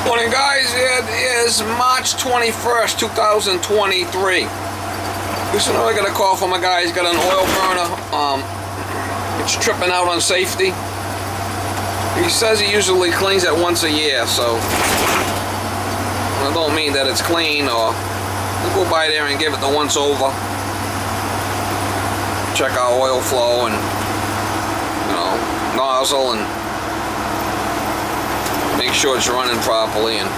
Morning guys, it is March 21st, 2023. Listen, I got a call from a guy. He's got an oil burner. It's tripping out on safety. He says he usually cleans it once a year, so I don't mean that it's clean, or we'll go by there and give it the once over. Check our oil flow and, you know, nozzle, and make sure it's running properly. And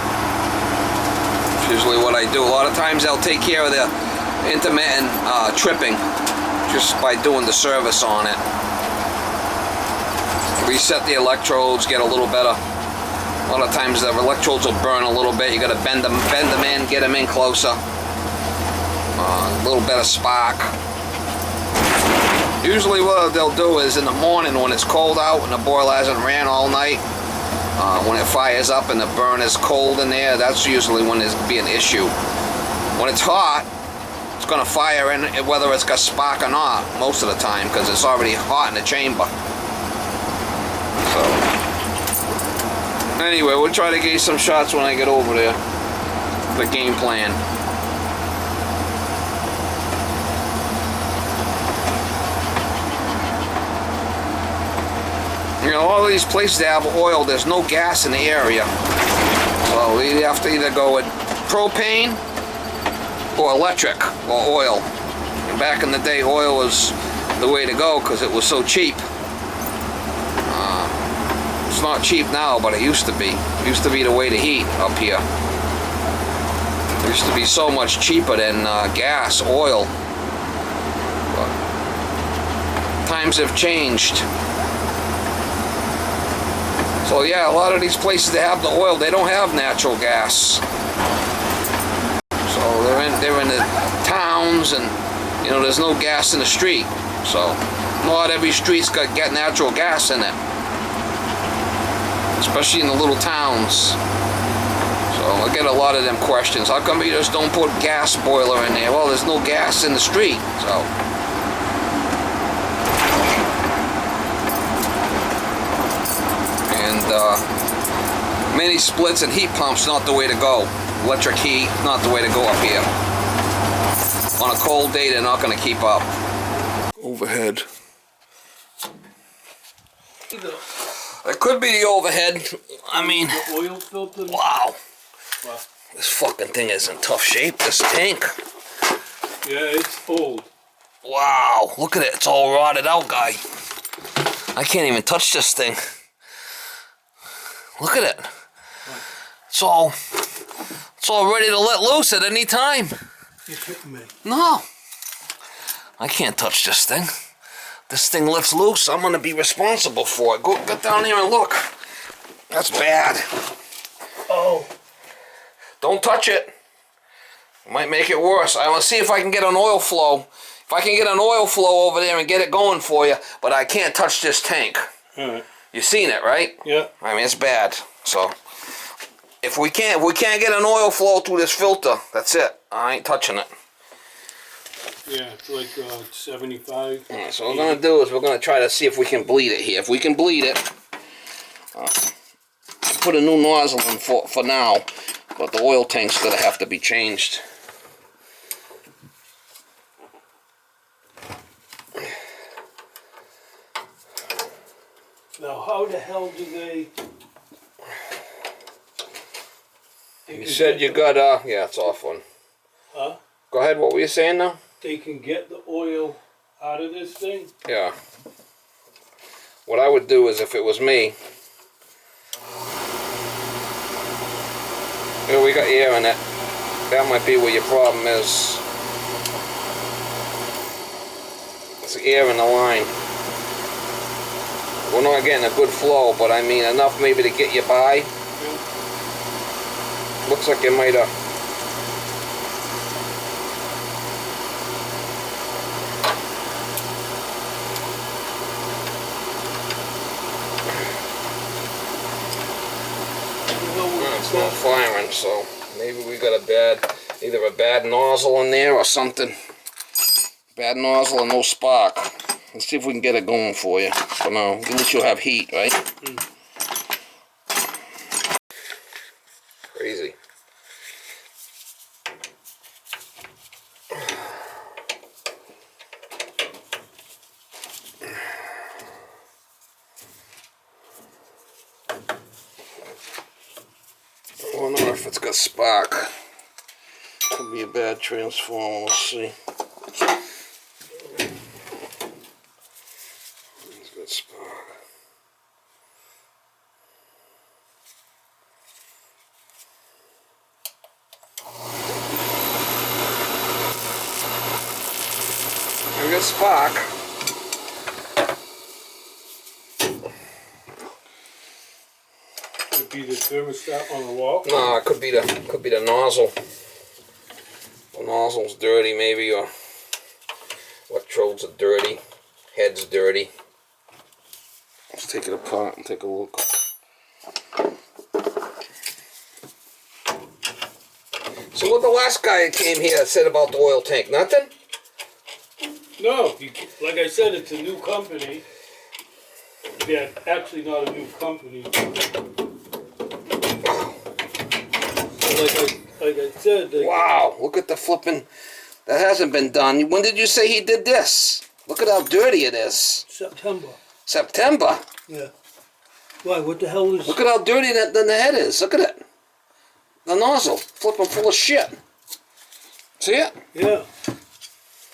it's usually what I do. A lot of times I'll take care of the intermittent tripping just by doing the service on it. Reset the electrodes, get a little better. A lot of times the electrodes will burn a little bit. You got to bend them in, get them in closer. A little better spark. Usually what they'll do is in the morning when it's cold out and the boiler hasn't ran all night, when it fires up and the burn is cold in there, that's usually when there's be an issue. When it's hot, it's going to fire in, whether it's got spark or not, most of the time, because it's already hot in the chamber. So, anyway, we'll try to get you some shots when I get over there. The game plan. You know, all of these places that have oil, there's no gas in the area. So you have to either go with propane or electric or oil. And back in the day, oil was the way to go because it was so cheap. It's not cheap now, but it used to be. It used to be the way to heat up here. It used to be so much cheaper than gas, oil. But times have changed. So yeah, a lot of these places that have the oil, they don't have natural gas. So they're in the towns, and you know there's no gas in the street. So not every street's got natural gas in it, especially in the little towns. So I get a lot of them questions. How come you just don't put gas boiler in there? Well, there's no gas in the street, so. Mini splits and heat pumps not the way to go. Electric heat not the way to go up here. On a cold day, they're not going to keep up. Overhead. It could be the overhead. I mean, oil filter. Wow. This fucking thing is in tough shape. This tank. Yeah, it's old. Wow, look at it. It's all rotted out, guy. I can't even touch this thing. Look at it. It's all ready to let loose at any time. You're kidding me. No. I can't touch this thing. This thing lifts loose. I'm going to be responsible for it. Go get down there and look. That's bad. Oh. Don't touch it. It might make it worse. I want to see if I can get an oil flow. If I can get an oil flow over there and get it going for you, but I can't touch this tank. All right. You seen it, right? Yeah. I mean, it's bad. So, if we can't get an oil flow through this filter, that's it. I ain't touching it. Yeah, it's like 75. Yeah, so what we're gonna do is we're gonna try to see if we can bleed it here. If we can bleed it, put a new nozzle in for now, but the oil tank's gonna have to be changed. Now, how the hell do they... You said you got, yeah, it's off one. Huh? Go ahead, what were you saying now? They can get the oil out of this thing? Yeah. What I would do is, if it was me... Here, we got air in it. That might be where your problem is. There's air in the line. We're not getting a good flow, but I mean enough maybe to get you by. Yeah. Looks like it might have. It's not firing, so maybe we got either a bad nozzle in there or something. Bad nozzle and no spark. Let's see if we can get it going for you. For now, at least you'll have heat, right? it's got spark. Could be a bad transformer, let's see. It's got spark. We got spark. Could be the thermostat on the wall. No, it could be the nozzle. The nozzle's dirty, maybe, or electrodes are dirty, head's dirty. Let's take it apart and take a look. So what the last guy that came here said about the oil tank? Nothing? No, like I said, it's a new company. Yeah, actually not a new company. Like I said, Wow, look at the flipping. That hasn't been done. When did you say he did this? Look at how dirty it is. September. September. Yeah. Why? What the hell is? Look at how dirty the head is. Look at it. The nozzle, flipping full of shit. See it? Yeah.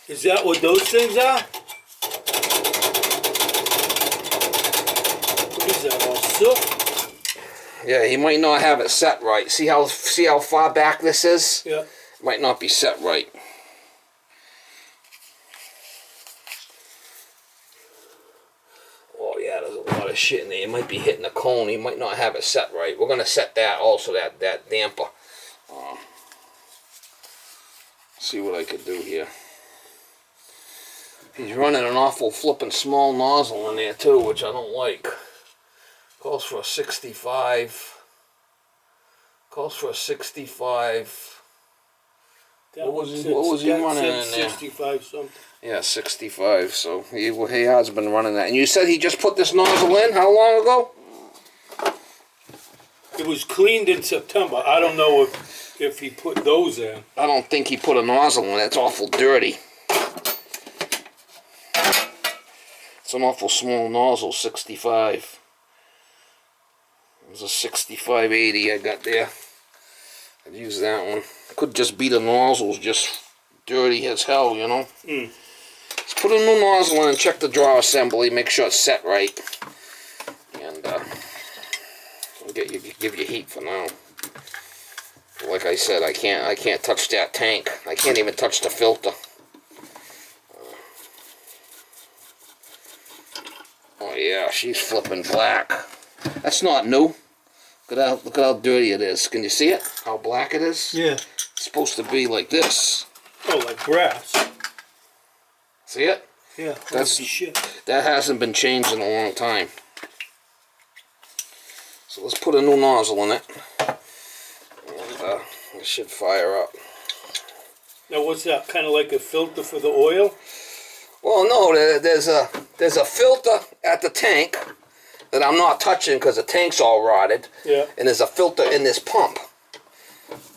Is that what those things are? What is that? All silk? Yeah, he might not have it set right. See how far back this is? Yeah. It might not be set right. Oh yeah, there's a lot of shit in there. He might be hitting the cone. He might not have it set right. We're gonna set that also, that damper. See what I could do here. He's running an awful flipping small nozzle in there too, which I don't like. Calls for a 65. Calls for a 65. What was he running in there? 65 something. Yeah, 65. So he has been running that. And you said he just put this nozzle in how long ago? It was cleaned in September. I don't know if he put those in. I don't think he put a nozzle in. It's awful dirty. It's an awful small nozzle, 65. There's a 6580 I got there. I'd use that one. Could just be the nozzle's just dirty as hell, you know. Let's put a new nozzle in and check the drawer assembly. Make sure it's set right. And give you heat for now. Like I said, I can't touch that tank. I can't even touch the filter. Oh yeah, she's flipping black. That's not new. Look at how dirty it is. Can you see it? How black it is? Yeah. It's supposed to be like this. Oh, like brass. See it? Yeah. That's shit. That hasn't been changed in a long time. So let's put a new nozzle in it. And it should fire up. Now what's that? Kind of like a filter for the oil? Well, no, there's a filter at the tank that I'm not touching because the tank's all rotted. Yeah. And there's a filter in this pump.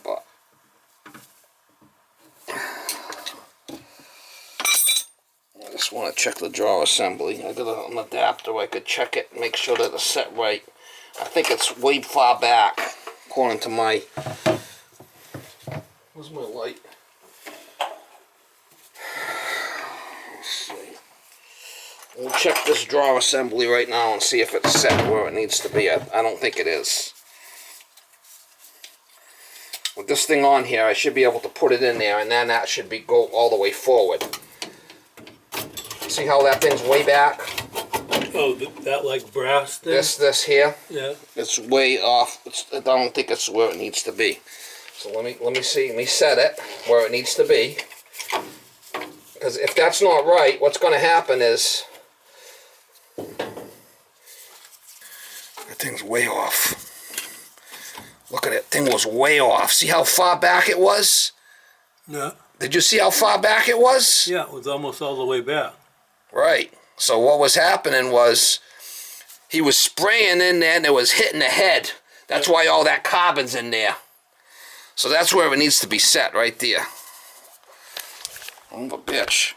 But I just want to check the drawer assembly. I got an adapter. I could check it, make sure that it's set right. I think it's way far back, according to my. Where's my light? Let's see. We'll check this drawer assembly right now and see if it's set where it needs to be. I don't think it is. With this thing on here, I should be able to put it in there, and then that should go all the way forward. See how that thing's way back? Oh, that like brass thing? This here? Yeah. It's way off. I don't think it's where it needs to be. So let me see. Let me set it where it needs to be. Because if that's not right, what's going to happen is that thing's way off. Look at it. Thing was way off. See how far back it was? Yeah. Did you see how far back it was? Yeah, it was almost all the way back. Right. So what was happening was he was spraying in there and it was hitting the head. That's why all that carbon's in there. So that's where it needs to be set, right there. Oh, a bitch.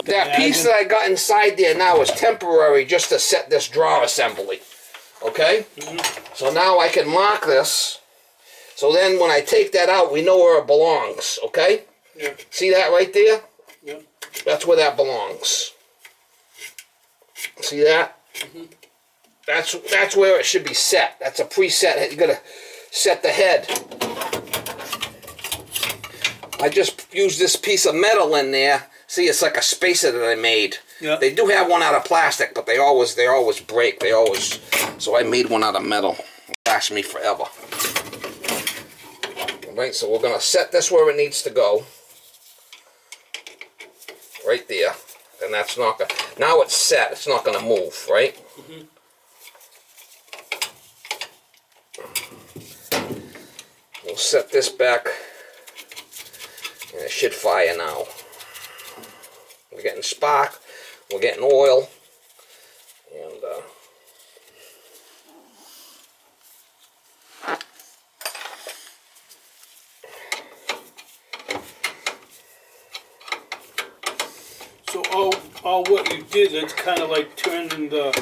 That piece that I got inside there now is temporary just to set this drawer assembly. Okay? So now I can mark this So then when I take that out, we know where it belongs, okay? Yeah. See that right there? Yeah. That's where that belongs. See that? Mm-hmm. That's where it should be set. That's a preset. You gotta set the head. I just used this piece of metal in there. See, it's like a spacer that I made. Yeah. They do have one out of plastic, but they always break. So I made one out of metal. It'll last me forever. Alright, so we're gonna set this where it needs to go. Right there. And that's not gonna, now it's set, it's not gonna move, right? Mm-hmm. We'll set this back, and it should fire now. We're getting spark, we're getting oil, and So all what you did, it's kind of like turning the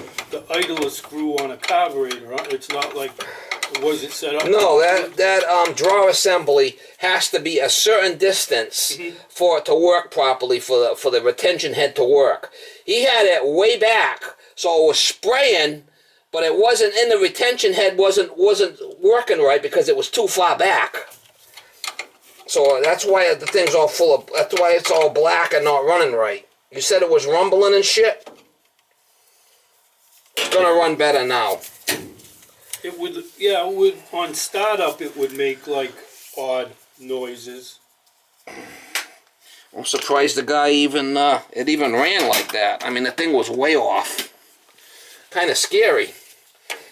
idler screw on a carburetor, huh? It's not like, was it set up? no, that drawer assembly has to be a certain distance for it to work properly, for the retention head to work. He had it way back, so it was spraying, but it wasn't in the retention head, wasn't working right because it was too far back. So that's why the thing's all full of, that's why it's all black and not running right. You said it was rumbling and shit? It's gonna run better now. It would, yeah, it would, on startup it would make like odd noises. I'm surprised the guy even, it even ran like that. I mean, the thing was way off. Kind of scary.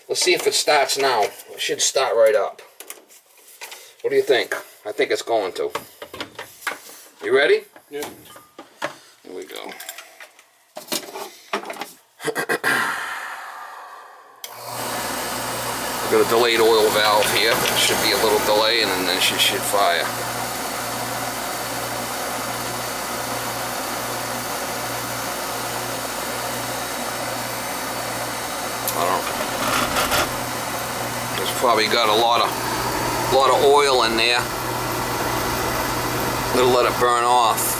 Let's see if it starts now. It should start right up. What do you think? I think it's going to. You ready? Yeah. Here we go. We've got a delayed oil valve here. Should be a little delay, and then she should fire. I don't know. It's probably got a lot of oil in there. It'll let it burn off.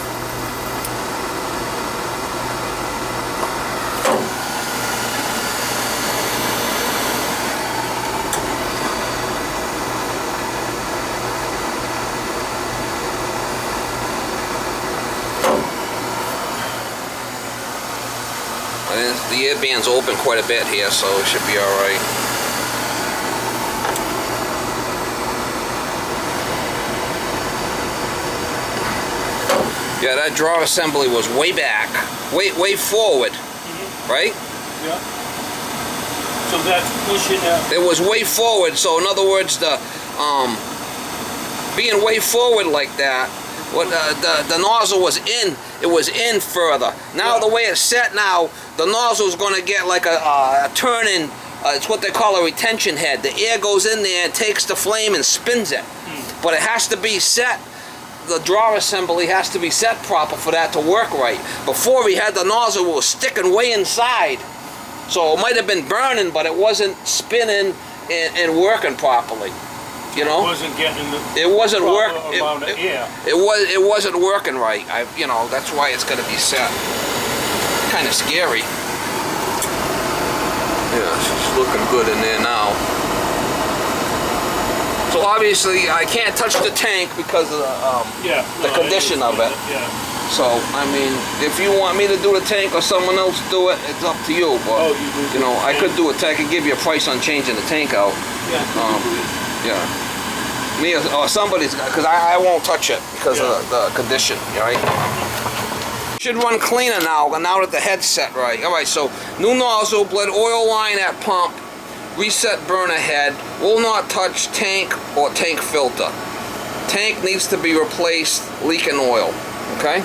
The air band's open quite a bit here, so it should be alright. Yeah, that drawer assembly was way back, way forward, right? Yeah. So that's pushing it. It was way forward, so in other words, the being way forward like that, what the nozzle was in, it was in further. Now the way it's set now, the nozzle's going to get like a turn-in, it's what they call a retention head. The air goes in there and takes the flame and spins it. But it has to be set, the drawer assembly has to be set proper for that to work right. Before we had the nozzle, it was sticking way inside. So it might have been burning, but it wasn't spinning and working properly. You know, It wasn't getting the it wasn't proper amount of air. it wasn't working right. You know, that's why it's going to be set. Kind of scary. Yeah, she's looking good in there now. So obviously I can't touch the tank because of the condition of it. Yeah. So I mean, if you want me to do the tank or someone else do it, it's up to you. But you know, I could do a tank. I could give you a price on changing the tank out. Yeah. Yeah. Me or somebody's, because I won't touch it because of the condition, right? Should run cleaner now that the head's set right. Alright, so new nozzle, bled oil line at pump, reset burner head, will not touch tank or tank filter. Tank needs to be replaced, leaking oil, okay?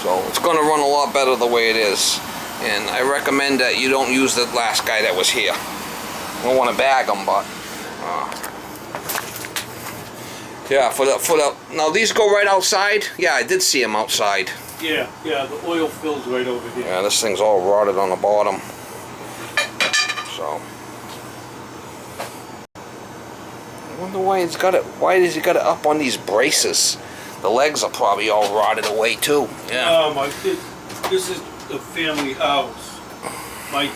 So it's going to run a lot better the way it is. And I recommend that you don't use the last guy that was here. I don't want to bag them, but yeah, for the now these go right outside. Yeah, I did see them outside. Yeah, the oil fills right over here. Yeah, this thing's all rotted on the bottom. So wonder why he's got it. Why does he got it up on these braces? The legs are probably all rotted away too. Yeah. My kid, this is the family house. My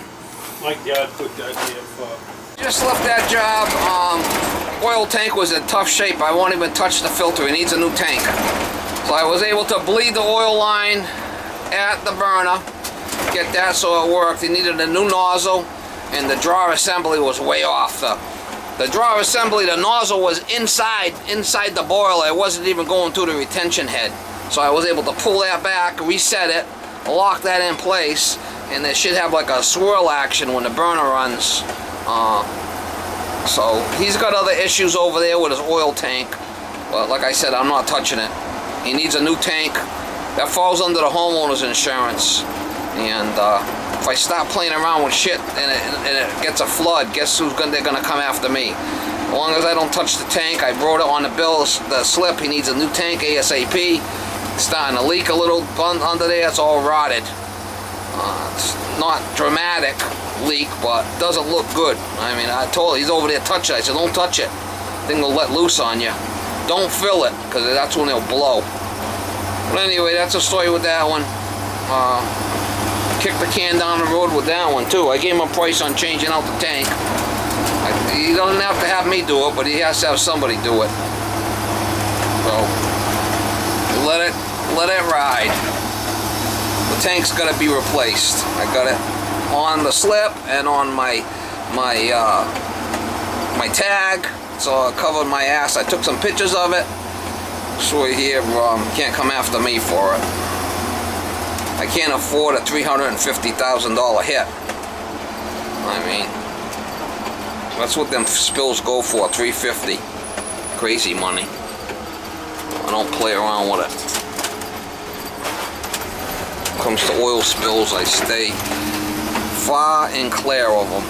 dad put that there for. Just left that job. Oil tank was in tough shape. I won't even touch the filter. He needs a new tank. So I was able to bleed the oil line at the burner, get that so it worked. He needed a new nozzle, and the drawer assembly was way off. The drawer assembly, the nozzle was inside the boiler. It wasn't even going through the retention head. So I was able to pull that back, reset it, lock that in place, and it should have like a swirl action when the burner runs. So he's got other issues over there with his oil tank, but like I said, I'm not touching it. He needs a new tank. That falls under the homeowner's insurance, and if I stop playing around with shit and it gets a flood, guess they're gonna come after me. As long as I don't touch the tank, I wrote it on the bill, the slip. He needs a new tank ASAP. It's starting to leak a little under there. It's all rotted. It's not dramatic leak, but doesn't look good. I mean, I told him, he's over there touching it. I said, don't touch it. Thing will let loose on you. Don't fill it, because that's when it'll blow. But anyway, that's the story with that one. Kicked the can down the road with that one too. I gave him a price on changing out the tank. He doesn't have to have me do it, but he has to have somebody do it. So let it ride. The tank's got to be replaced. I got it on the slip and on my tag, so I covered my ass. I took some pictures of it. So here, can't come after me for it. I can't afford a $350,000 hit. I mean, that's what them spills go for, $350. Crazy money. I don't play around with it. When it comes to oil spills, I stay far and clear of them.